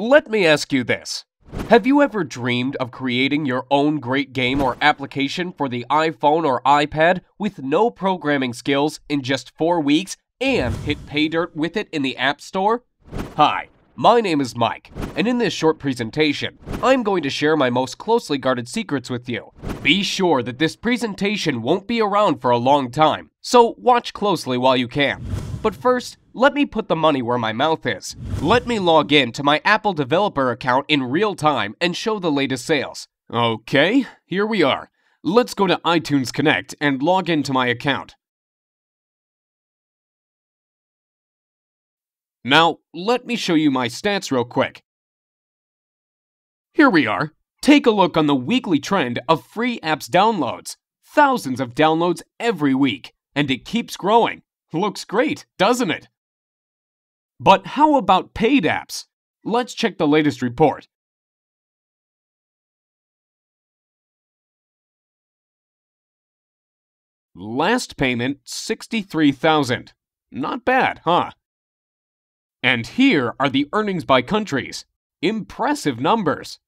Let me ask you this. Have you ever dreamed of creating your own great game or application for the iPhone or iPad with no programming skills in just 4 weeks and hit pay dirt with it in the App Store? Hi, my name is Mike, and in this short presentation, I'm going to share my most closely guarded secrets with you. Be sure that this presentation won't be around for a long time, so watch closely while you can. But first, let me put the money where my mouth is. Let me log in to my Apple developer account in real time and show the latest sales. Okay, here we are. Let's go to iTunes Connect and log into my account. Now, let me show you my stats real quick. Here we are. Take a look on the weekly trend of free apps downloads. Thousands of downloads every week, and it keeps growing. Looks great, doesn't it? But how about paid apps? Let's check the latest report. Last payment, $63,000. Not bad, huh? And here are the earnings by countries. Impressive numbers.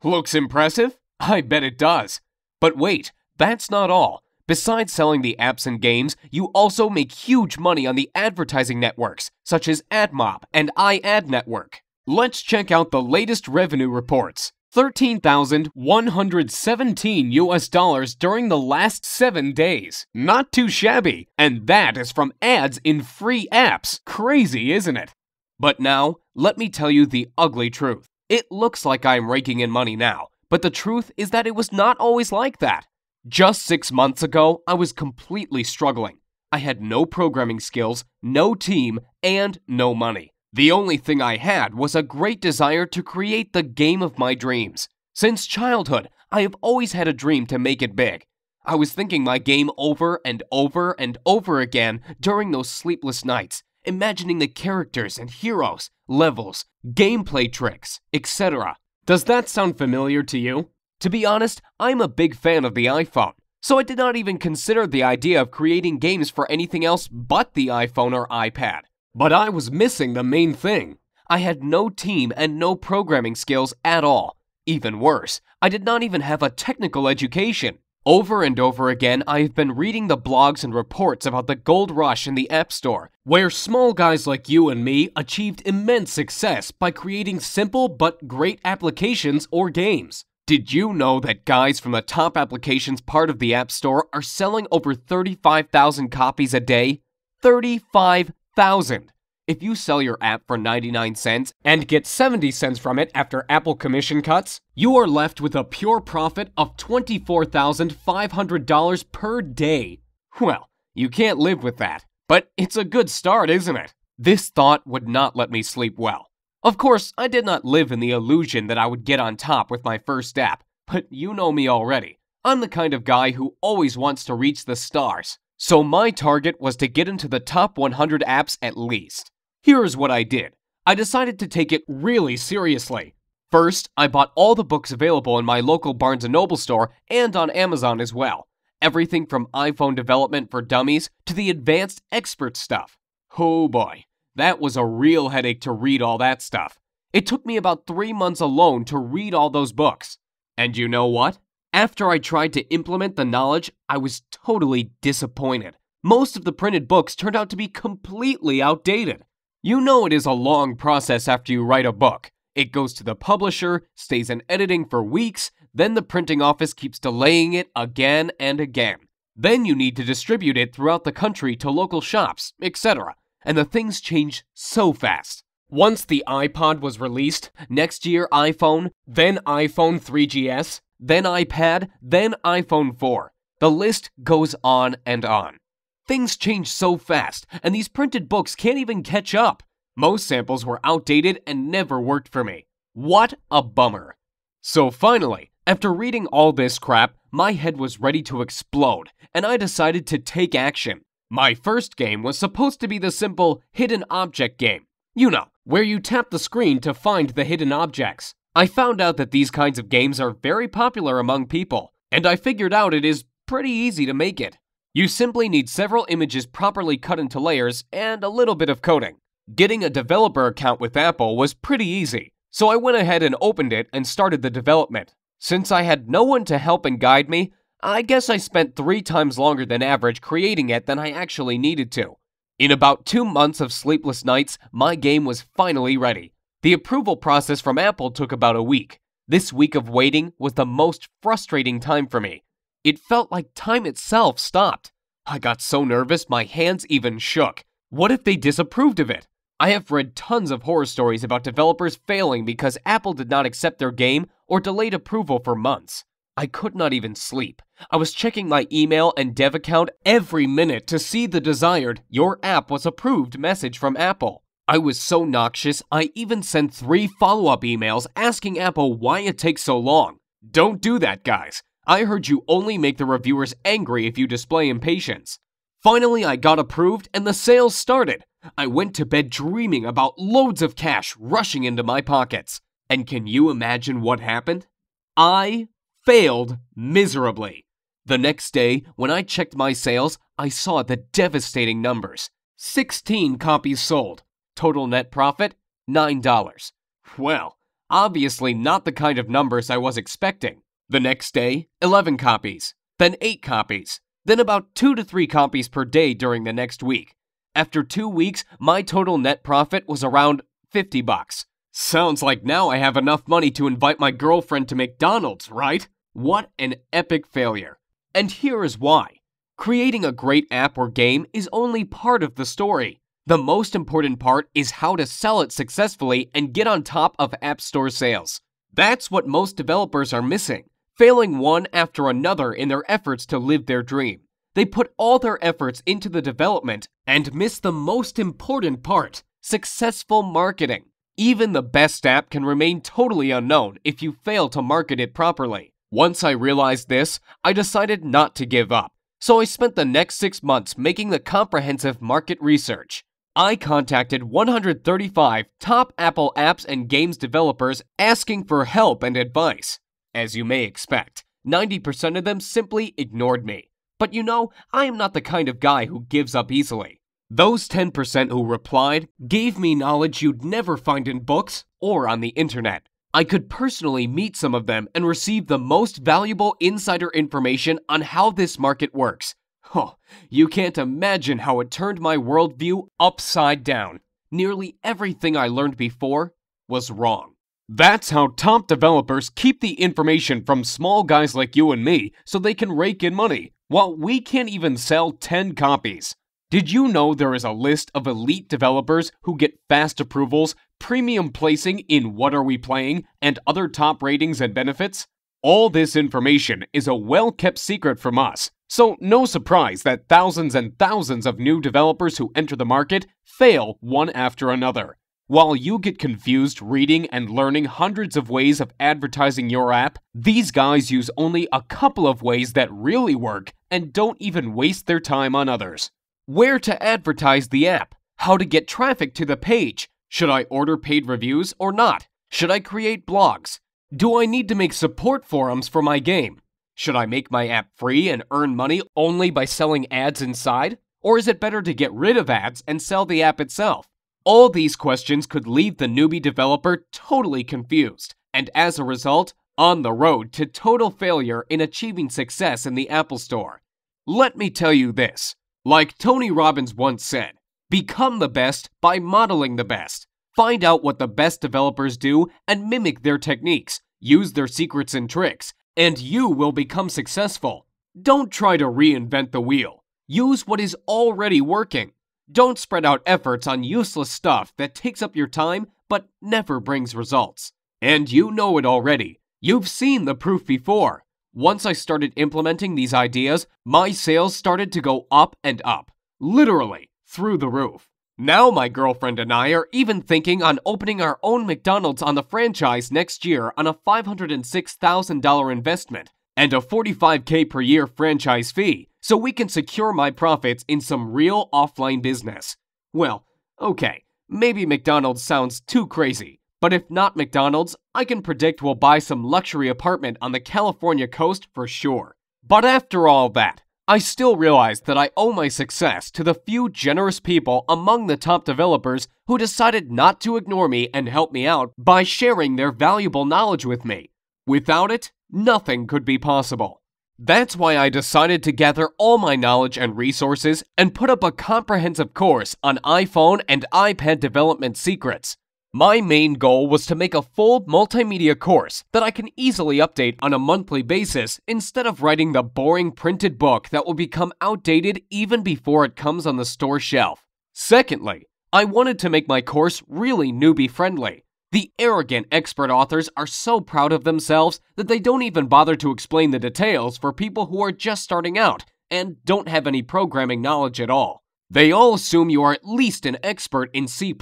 Looks impressive? I bet it does. But wait, that's not all. Besides selling the apps and games, you also make huge money on the advertising networks, such as AdMob and iAd Network. Let's check out the latest revenue reports. $13,117 during the last 7 days. Not too shabby, and that is from ads in free apps. Crazy, isn't it? But now, let me tell you the ugly truth. It looks like I'm raking in money now, but the truth is that it was not always like that. Just 6 months ago, I was completely struggling. I had no programming skills, no team, and no money. The only thing I had was a great desire to create the game of my dreams. Since childhood, I have always had a dream to make it big. I was thinking my game over and over and over again during those sleepless nights, imagining the characters and heroes, levels, gameplay tricks, etc. Does that sound familiar to you? To be honest, I'm a big fan of the iPhone, so I did not even consider the idea of creating games for anything else but the iPhone or iPad. But I was missing the main thing. I had no team and no programming skills at all. Even worse, I did not even have a technical education. Over and over again, I have been reading the blogs and reports about the gold rush in the App Store, where small guys like you and me achieved immense success by creating simple but great applications or games. Did you know that guys from the top applications part of the App Store are selling over 35,000 copies a day? 35,000! If you sell your app for 99 cents and get 70 cents from it after Apple commission cuts, you are left with a pure profit of $24,500 per day. Well, you can't live with that, but it's a good start, isn't it? This thought would not let me sleep well. Of course, I did not live in the illusion that I would get on top with my first app, but you know me already. I'm the kind of guy who always wants to reach the stars. So my target was to get into the top 100 apps at least. Here's what I did. I decided to take it really seriously. First, I bought all the books available in my local Barnes & Noble store and on Amazon as well. Everything from iPhone development for dummies to the advanced expert stuff. Oh boy, that was a real headache to read all that stuff. It took me about 3 months alone to read all those books. And you know what? After I tried to implement the knowledge, I was totally disappointed. Most of the printed books turned out to be completely outdated. You know it is a long process after you write a book. It goes to the publisher, stays in editing for weeks, then the printing office keeps delaying it again and again. Then you need to distribute it throughout the country to local shops, etc. And the things change so fast. Once the iPod was released, next year iPhone, then iPhone 3GS, then iPad, then iPhone 4. The list goes on and on. Things change so fast, and these printed books can't even catch up. Most samples were outdated and never worked for me. What a bummer. So finally, after reading all this crap, my head was ready to explode, and I decided to take action. My first game was supposed to be the simple hidden object game. You know, where you tap the screen to find the hidden objects. I found out that these kinds of games are very popular among people, and I figured out it is pretty easy to make it. You simply need several images properly cut into layers and a little bit of coding. Getting a developer account with Apple was pretty easy, so I went ahead and opened it and started the development. Since I had no one to help and guide me, I guess I spent 3 times longer than average creating it than I actually needed to. In about 2 months of sleepless nights, my game was finally ready. The approval process from Apple took about a week. This week of waiting was the most frustrating time for me. It felt like time itself stopped. I got so nervous my hands even shook. What if they disapproved of it? I have read tons of horror stories about developers failing because Apple did not accept their game or delayed approval for months. I could not even sleep. I was checking my email and dev account every minute to see the desired "Your app was approved" message from Apple. I was so noxious, I even sent 3 follow-up emails asking Apple why it takes so long. Don't do that, guys. I heard you only make the reviewers angry if you display impatience. Finally, I got approved and the sales started. I went to bed dreaming about loads of cash rushing into my pockets. And can you imagine what happened? I failed miserably. The next day, when I checked my sales, I saw the devastating numbers. 16 copies sold. Total net profit, $9. Well, obviously not the kind of numbers I was expecting. The next day, 11 copies, then 8 copies, then about 2 to 3 copies per day during the next week. After 2 weeks, my total net profit was around $50. Sounds like now I have enough money to invite my girlfriend to McDonald's, right? What an epic failure. And here is why. Creating a great app or game is only part of the story. The most important part is how to sell it successfully and get on top of App Store sales. That's what most developers are missing, failing one after another in their efforts to live their dream. They put all their efforts into the development and miss the most important part, successful marketing. Even the best app can remain totally unknown if you fail to market it properly. Once I realized this, I decided not to give up. So I spent the next 6 months making the comprehensive market research. I contacted 135 top Apple apps and games developers asking for help and advice. As you may expect, 90% of them simply ignored me. But you know, I am not the kind of guy who gives up easily. Those 10% who replied gave me knowledge you'd never find in books or on the internet. I could personally meet some of them and receive the most valuable insider information on how this market works. Oh, you can't imagine how it turned my worldview upside down. Nearly everything I learned before was wrong. That's how top developers keep the information from small guys like you and me so they can rake in money, while we can't even sell 10 copies. Did you know there is a list of elite developers who get fast approvals, premium placing in What Are We Playing, and other top ratings and benefits? All this information is a well-kept secret from us, so no surprise that thousands and thousands of new developers who enter the market fail one after another. While you get confused reading and learning hundreds of ways of advertising your app, these guys use only a couple of ways that really work and don't even waste their time on others. Where to advertise the app? How to get traffic to the page? Should I order paid reviews or not? Should I create blogs? Do I need to make support forums for my game? Should I make my app free and earn money only by selling ads inside? Or is it better to get rid of ads and sell the app itself? All these questions could leave the newbie developer totally confused, and as a result, on the road to total failure in achieving success in the Apple Store. Let me tell you this. Like Tony Robbins once said, become the best by modeling the best. Find out what the best developers do and mimic their techniques. Use their secrets and tricks, and you will become successful. Don't try to reinvent the wheel. Use what is already working. Don't spread out efforts on useless stuff that takes up your time but never brings results. And you know it already. You've seen the proof before. Once I started implementing these ideas, my sales started to go up and up. Literally, through the roof. Now my girlfriend and I are even thinking on opening our own McDonald's on the franchise next year on a $506,000 investment and a $45K per year franchise fee, so we can secure my profits in some real offline business. Well, okay, maybe McDonald's sounds too crazy, but if not McDonald's, I can predict we'll buy some luxury apartment on the California coast for sure. But after all that, I still realize that I owe my success to the few generous people among the top developers who decided not to ignore me and help me out by sharing their valuable knowledge with me. Without it, nothing could be possible. That's why I decided to gather all my knowledge and resources and put up a comprehensive course on iPhone and iPad development secrets. My main goal was to make a full multimedia course that I can easily update on a monthly basis instead of writing the boring printed book that will become outdated even before it comes on the store shelf. Secondly, I wanted to make my course really newbie-friendly. The arrogant expert authors are so proud of themselves that they don't even bother to explain the details for people who are just starting out and don't have any programming knowledge at all. They all assume you are at least an expert in C++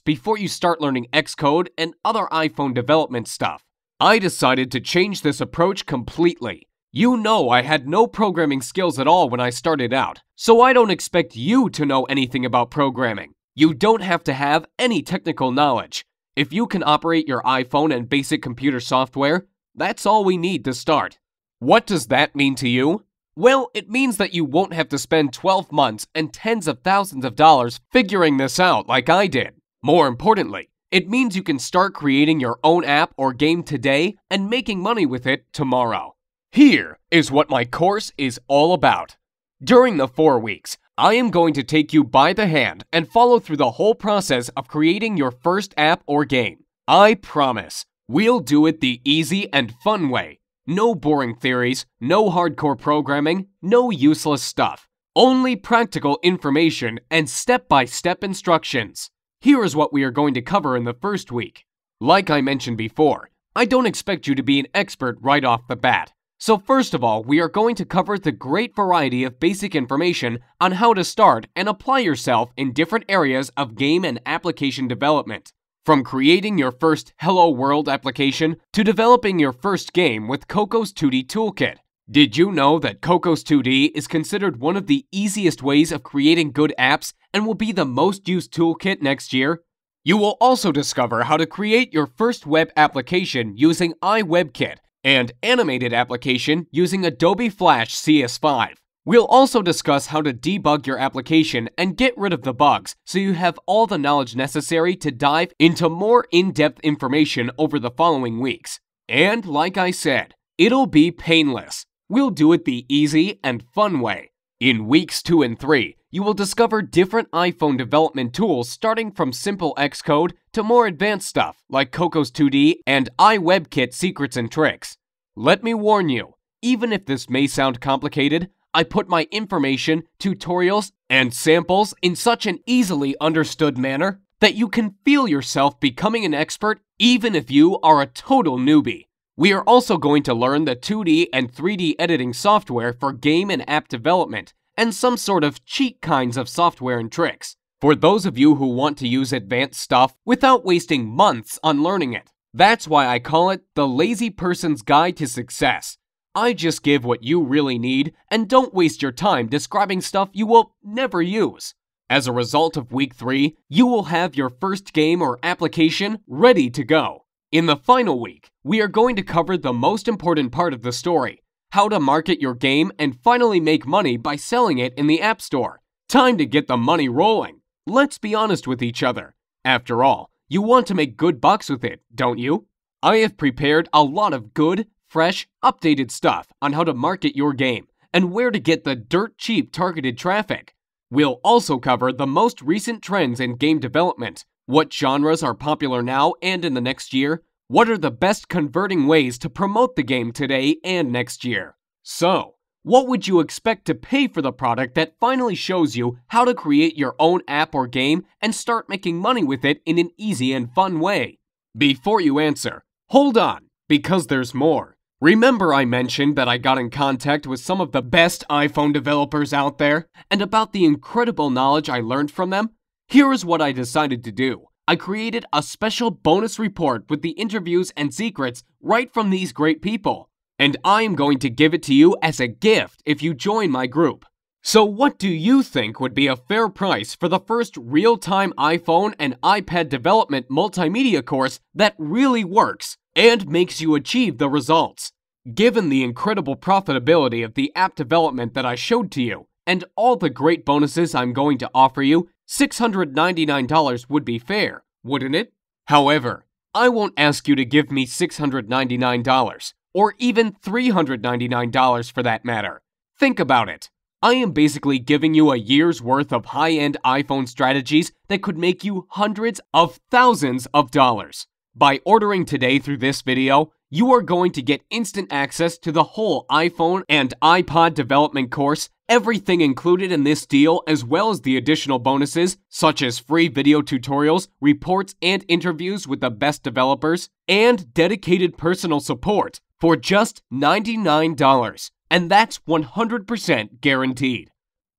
before you start learning Xcode and other iPhone development stuff. I decided to change this approach completely. You know I had no programming skills at all when I started out, so I don't expect you to know anything about programming. You don't have to have any technical knowledge. If you can operate your iPhone and basic computer software, that's all we need to start. What does that mean to you? Well, it means that you won't have to spend 12 months and tens of thousands of dollars figuring this out like I did. More importantly, it means you can start creating your own app or game today and making money with it tomorrow. Here is what my course is all about. During the 4 weeks, I am going to take you by the hand and follow through the whole process of creating your first app or game. I promise, we'll do it the easy and fun way. No boring theories, no hardcore programming, no useless stuff. Only practical information and step-by-step instructions. Here is what we are going to cover in the first week. Like I mentioned before, I don't expect you to be an expert right off the bat. So first of all, we are going to cover the great variety of basic information on how to start and apply yourself in different areas of game and application development. From creating your first Hello World application to developing your first game with Cocos 2D Toolkit. Did you know that Cocos 2D is considered one of the easiest ways of creating good apps and will be the most used toolkit next year? You will also discover how to create your first web application using iWebKit and animated application using Adobe Flash CS5. We'll also discuss how to debug your application and get rid of the bugs so you have all the knowledge necessary to dive into more in-depth information over the following weeks. And like I said, it'll be painless. We'll do it the easy and fun way. In weeks 2 and 3, you will discover different iPhone development tools starting from simple Xcode to more advanced stuff like Cocos 2D and iWebKit secrets and tricks. Let me warn you, even if this may sound complicated, I put my information, tutorials, and samples in such an easily understood manner that you can feel yourself becoming an expert even if you are a total newbie. We are also going to learn the 2D and 3D editing software for game and app development, and some sort of cheat kinds of software and tricks, for those of you who want to use advanced stuff without wasting months on learning it. That's why I call it the lazy person's guide to success. I just give what you really need and don't waste your time describing stuff you will never use. As a result of week 3, you will have your first game or application ready to go. In the final week, we are going to cover the most important part of the story, how to market your game and finally make money by selling it in the App Store. Time to get the money rolling. Let's be honest with each other. After all, you want to make good bucks with it, don't you? I have prepared a lot of good, fresh, updated stuff on how to market your game and where to get the dirt cheap targeted traffic. We'll also cover the most recent trends in game development, what genres are popular now and in the next year, what are the best converting ways to promote the game today and next year. So, what would you expect to pay for the product that finally shows you how to create your own app or game and start making money with it in an easy and fun way? Before you answer, hold on, because there's more. Remember I mentioned that I got in contact with some of the best iPhone developers out there and about the incredible knowledge I learned from them? Here is what I decided to do. I created a special bonus report with the interviews and secrets right from these great people. And I am going to give it to you as a gift if you join my group. So what do you think would be a fair price for the first real-time iPhone and iPad development multimedia course that really works and makes you achieve the results? Given the incredible profitability of the app development that I showed to you, and all the great bonuses I'm going to offer you, $699 would be fair, wouldn't it? However, I won't ask you to give me $699, or even $399 for that matter. Think about it. I am basically giving you a year's worth of high-end iPhone strategies that could make you hundreds of thousands of dollars. By ordering today through this video, you are going to get instant access to the whole iPhone and iPod development course, everything included in this deal, as well as the additional bonuses such as free video tutorials, reports, and interviews with the best developers, and dedicated personal support for just $99. And that's 100% guaranteed.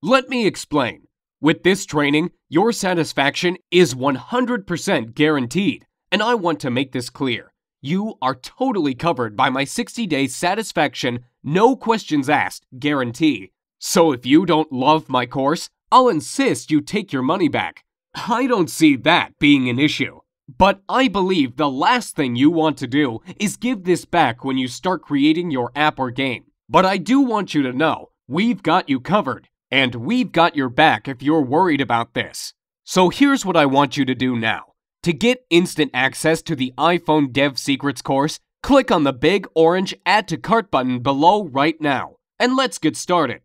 Let me explain. With this training, your satisfaction is 100% guaranteed, and I want to make this clear. You are totally covered by my 60-day satisfaction, no questions asked guarantee. So if you don't love my course, I'll insist you take your money back. I don't see that being an issue. But I believe the last thing you want to do is give this back when you start creating your app or game. But I do want you to know, we've got you covered, and we've got your back if you're worried about this. So here's what I want you to do now. To get instant access to the iPhone Dev Secrets course, click on the big orange Add to Cart button below right now. And let's get started.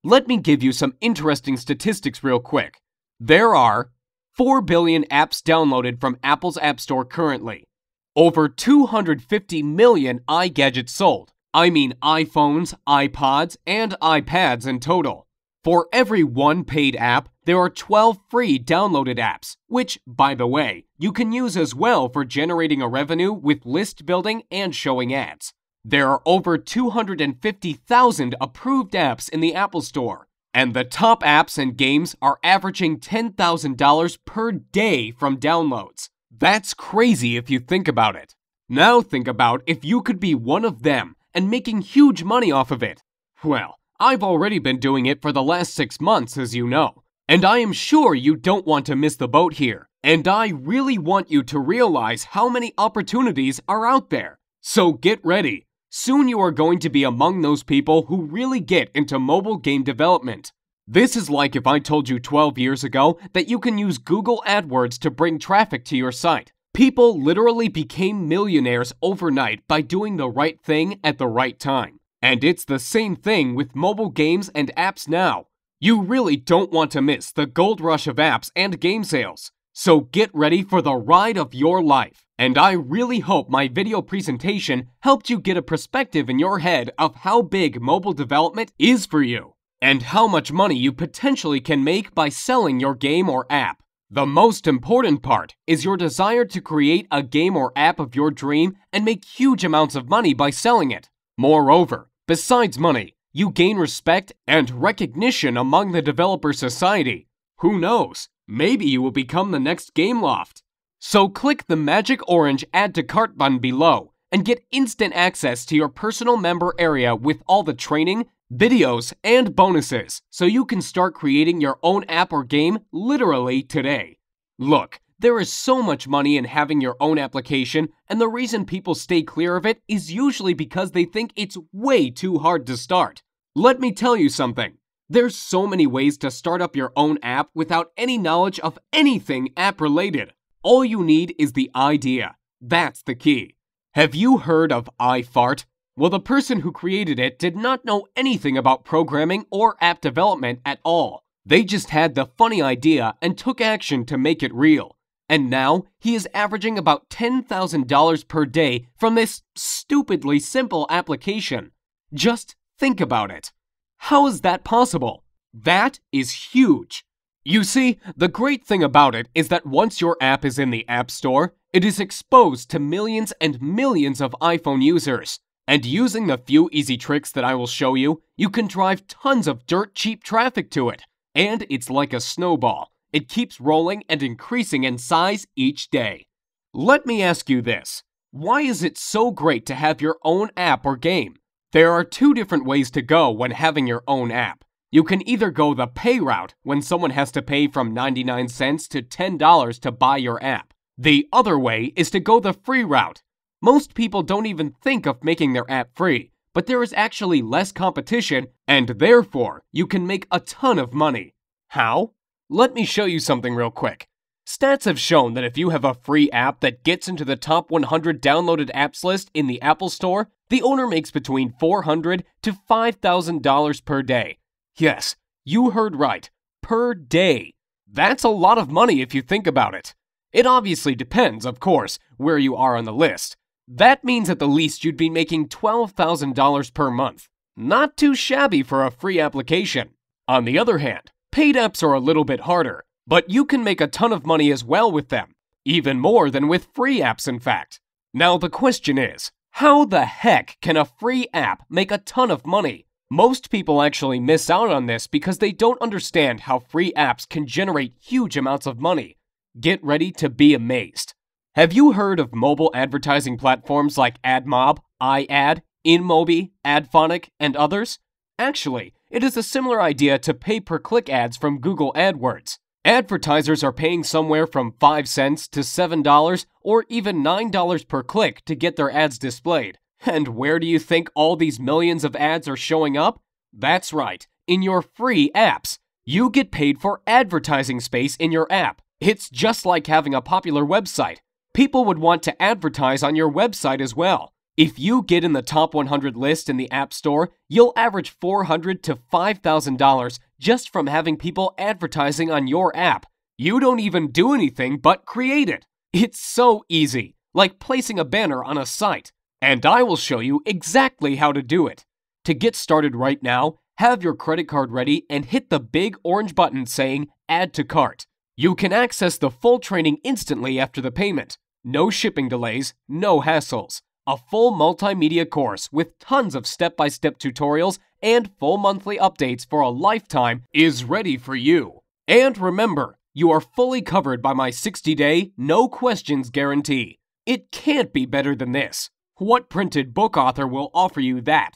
Let me give you some interesting statistics real quick. There are 4 billion apps downloaded from Apple's App Store currently. Over 250 million iGadgets sold. I mean iPhones, iPods, and iPads in total. For every one paid app, there are 12 free downloaded apps, which, by the way, you can use as well for generating a revenue with list building and showing ads. There are over 250,000 approved apps in the Apple Store, and the top apps and games are averaging $10,000 per day from downloads. That's crazy if you think about it. Now think about if you could be one of them and making huge money off of it. Well, I've already been doing it for the last 6 months, as you know. And I am sure you don't want to miss the boat here. And I really want you to realize how many opportunities are out there. So get ready. Soon you are going to be among those people who really get into mobile game development. This is like if I told you 12 years ago that you can use Google AdWords to bring traffic to your site. People literally became millionaires overnight by doing the right thing at the right time. And it's the same thing with mobile games and apps now. You really don't want to miss the gold rush of apps and game sales. So get ready for the ride of your life. And I really hope my video presentation helped you get a perspective in your head of how big mobile development is for you, and how much money you potentially can make by selling your game or app. The most important part is your desire to create a game or app of your dream and make huge amounts of money by selling it. Moreover, besides money, you gain respect and recognition among the developer society. Who knows? Maybe you will become the next Gameloft. So click the magic orange Add to Cart button below and get instant access to your personal member area with all the training, videos, and bonuses so you can start creating your own app or game literally today. Look, there is so much money in having your own application, and the reason people stay clear of it is usually because they think it's way too hard to start. Let me tell you something. There's so many ways to start up your own app without any knowledge of anything app-related. All you need is the idea. That's the key. Have you heard of iFart? Well, the person who created it did not know anything about programming or app development at all. They just had the funny idea and took action to make it real. And now, he is averaging about $10,000 per day from this stupidly simple application. Just think about it. How is that possible? That is huge. You see, the great thing about it is that once your app is in the App Store, it is exposed to millions and millions of iPhone users. And using the few easy tricks that I will show you, you can drive tons of dirt cheap traffic to it. And it's like a snowball. It keeps rolling and increasing in size each day. Let me ask you this. Why is it so great to have your own app or game? There are two different ways to go when having your own app. You can either go the pay route, when someone has to pay from 99 cents to $10 to buy your app. The other way is to go the free route. Most people don't even think of making their app free, but there is actually less competition, and therefore you can make a ton of money. How? Let me show you something real quick. Stats have shown that if you have a free app that gets into the top 100 downloaded apps list in the Apple Store, the owner makes between $400 to $5,000 per day. Yes, you heard right, per day. That's a lot of money if you think about it. It obviously depends, of course, where you are on the list. That means at the least you'd be making $12,000 per month. Not too shabby for a free application. On the other hand, paid apps are a little bit harder, but you can make a ton of money as well with them. Even more than with free apps, in fact. Now the question is, how the heck can a free app make a ton of money? Most people actually miss out on this because they don't understand how free apps can generate huge amounts of money. Get ready to be amazed. Have you heard of mobile advertising platforms like AdMob, iAd, InMobi, AdPhonic, and others? Actually, it is a similar idea to pay-per-click ads from Google AdWords. Advertisers are paying somewhere from 5 cents to $7 or even $9 per click to get their ads displayed. And where do you think all these millions of ads are showing up? That's right, in your free apps. You get paid for advertising space in your app. It's just like having a popular website. People would want to advertise on your website as well. If you get in the top 100 list in the App Store, you'll average $400 to $5,000 just from having people advertising on your app. You don't even do anything but create it. It's so easy, like placing a banner on a site. And I will show you exactly how to do it. To get started right now, have your credit card ready and hit the big orange button saying Add to Cart. You can access the full training instantly after the payment. No shipping delays, no hassles. A full multimedia course with tons of step-by-step tutorials and full monthly updates for a lifetime is ready for you. And remember, you are fully covered by my 60-day, no questions guarantee. It can't be better than this. What printed book author will offer you that?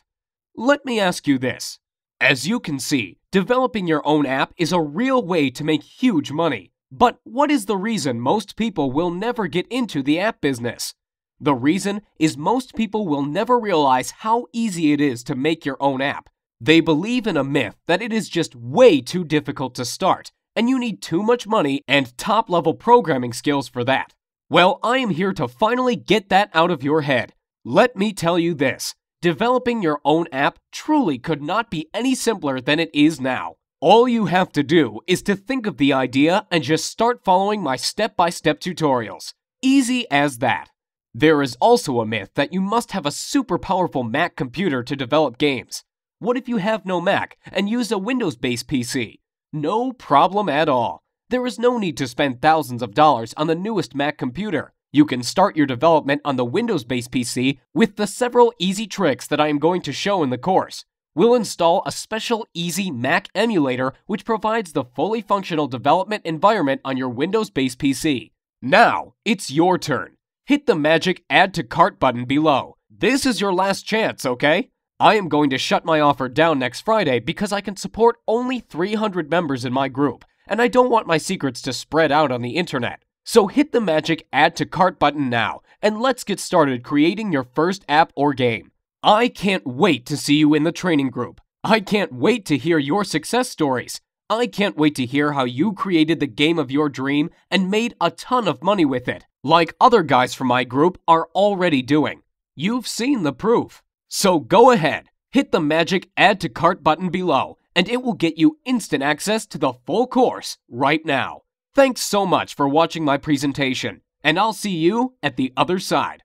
Let me ask you this. As you can see, developing your own app is a real way to make huge money. But what is the reason most people will never get into the app business? The reason is most people will never realize how easy it is to make your own app. They believe in a myth that it is just way too difficult to start, and you need too much money and top-level programming skills for that. Well, I am here to finally get that out of your head. Let me tell you this. Developing your own app truly could not be any simpler than it is now. All you have to do is to think of the idea and just start following my step-by-step tutorials. Easy as that. There is also a myth that you must have a super powerful Mac computer to develop games. What if you have no Mac and use a Windows-based PC? No problem at all. There is no need to spend thousands of dollars on the newest Mac computer. You can start your development on the Windows-based PC with the several easy tricks that I am going to show in the course. We'll install a special easy Mac emulator which provides the fully functional development environment on your Windows-based PC. Now, it's your turn. Hit the magic Add to Cart button below. This is your last chance, okay? I am going to shut my offer down next Friday because I can support only 300 members in my group, and I don't want my secrets to spread out on the internet. So hit the magic Add to Cart button now, and let's get started creating your first app or game. I can't wait to see you in the training group. I can't wait to hear your success stories. I can't wait to hear how you created the game of your dream and made a ton of money with it, like other guys from my group are already doing. You've seen the proof. So go ahead, hit the magic Add to Cart button below, and it will get you instant access to the full course right now. Thanks so much for watching my presentation, and I'll see you at the other side.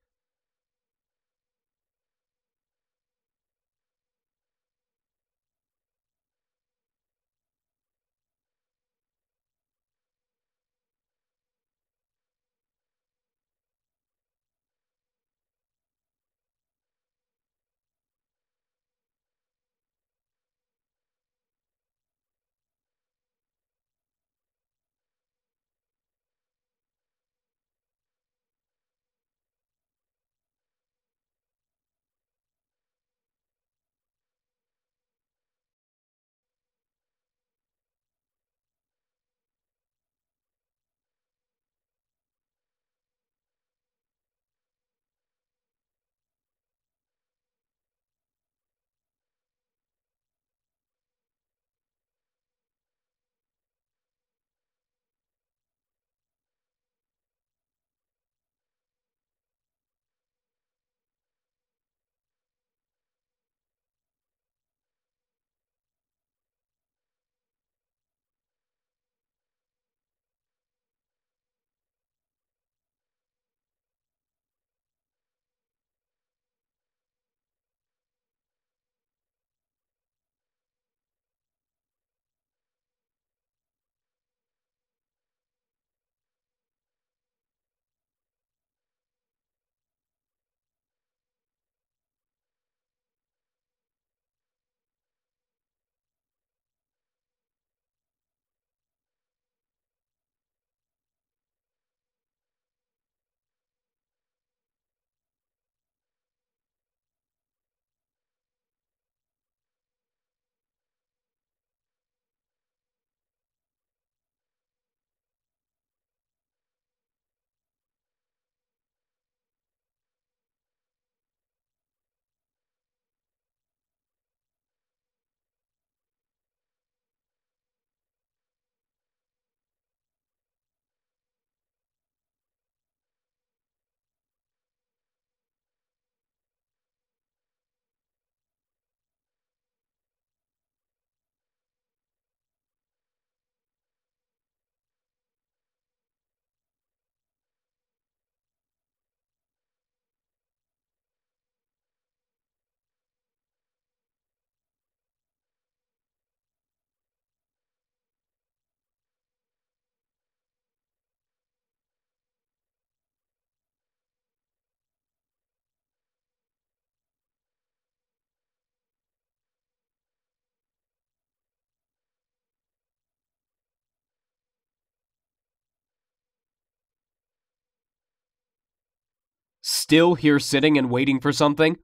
Still here sitting and waiting for something?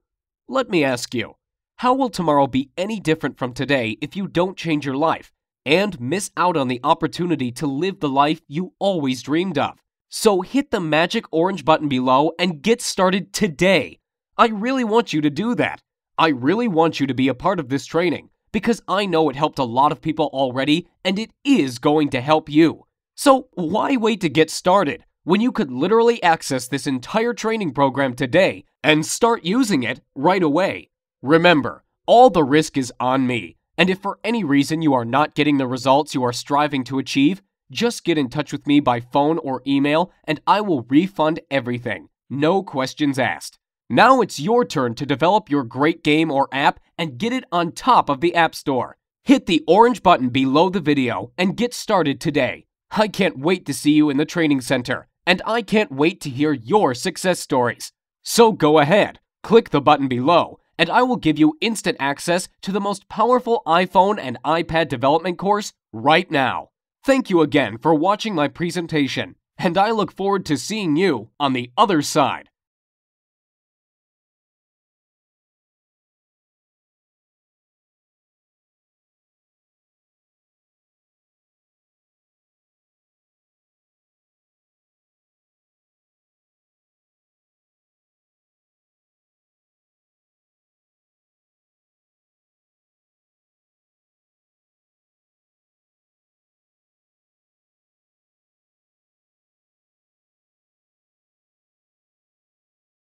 Let me ask you, how will tomorrow be any different from today if you don't change your life and miss out on the opportunity to live the life you always dreamed of? So hit the magic orange button below and get started today. I really want you to do that. I really want you to be a part of this training because I know it helped a lot of people already and it is going to help you. So why wait to get started when you could literally access this entire training program today and start using it right away? Remember, all the risk is on me, and if for any reason you are not getting the results you are striving to achieve, just get in touch with me by phone or email and I will refund everything. No questions asked. Now it's your turn to develop your great game or app and get it on top of the App Store. Hit the orange button below the video and get started today. I can't wait to see you in the training center, and I can't wait to hear your success stories. So go ahead, click the button below, and I will give you instant access to the most powerful iPhone and iPad development course right now. Thank you again for watching my presentation, and I look forward to seeing you on the other side.